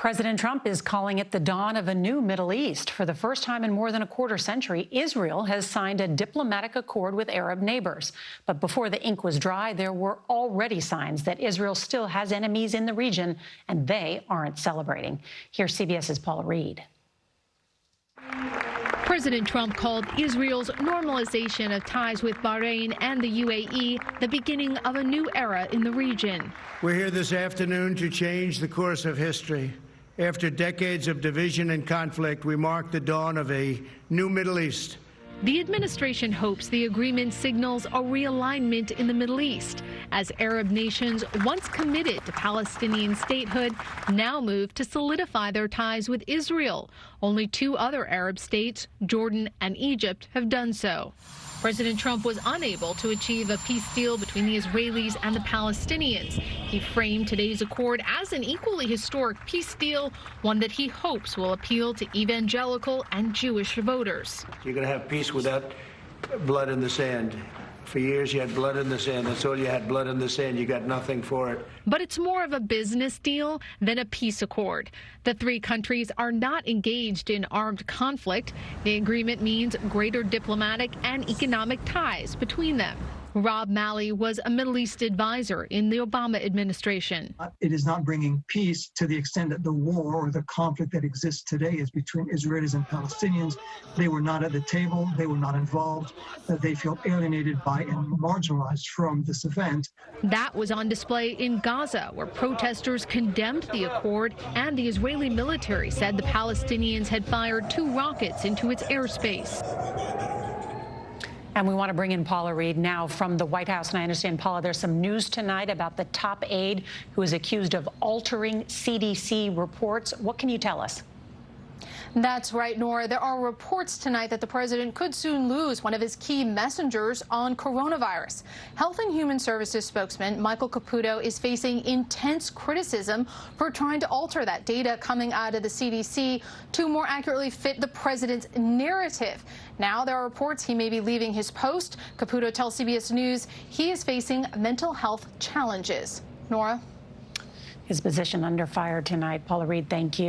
President Trump is calling it the dawn of a new Middle East. For the first time in more than a quarter century, Israel has signed a diplomatic accord with Arab neighbors. But before the ink was dry, there were already signs that Israel still has enemies in the region, and they aren't celebrating. Here's CBS's Paula Reid. President Trump called Israel's normalization of ties with Bahrain and the UAE the beginning of a new era in the region. We're here this afternoon to change the course of history. After decades of division and conflict, we mark the dawn of a new Middle East. The administration hopes the agreement signals a realignment in the Middle East, as Arab nations once committed to Palestinian statehood now move to solidify their ties with Israel. Only two other Arab states, Jordan and Egypt, have done so. President Trump was unable to achieve a peace deal between the Israelis and the Palestinians. He framed today's accord as an equally historic peace deal, one that he hopes will appeal to evangelical and Jewish voters. You're going to have peace without blood in the sand. For years, you had blood in the sand. That's all you had, blood in the sand. You got nothing for it. But it's more of a business deal than a peace accord. The three countries are not engaged in armed conflict. The agreement means greater diplomatic and economic ties between them. Rob Malley was a Middle East advisor in the Obama administration. It is not bringing peace to the extent that the war or the conflict that exists today is between Israelis and Palestinians. They were not at the table. They were not involved. They feel alienated by and marginalized from this event. That was on display in Gaza, where protesters condemned the accord, and the Israeli military said the Palestinians had fired 2 rockets into its airspace. And we want to bring in Paula Reid now from the White House. And I understand, Paula, there's some news tonight about the top aide who is accused of altering CDC reports. What can you tell us? That's right, Nora. There are reports tonight that the president could soon lose one of his key messengers on coronavirus. Health and Human Services spokesman Michael Caputo is facing intense criticism for trying to alter that data coming out of the CDC to more accurately fit the president's narrative. Now there are reports he may be leaving his post. Caputo tells CBS News he is facing mental health challenges. Nora? His position under fire tonight. Paula Reid, thank you.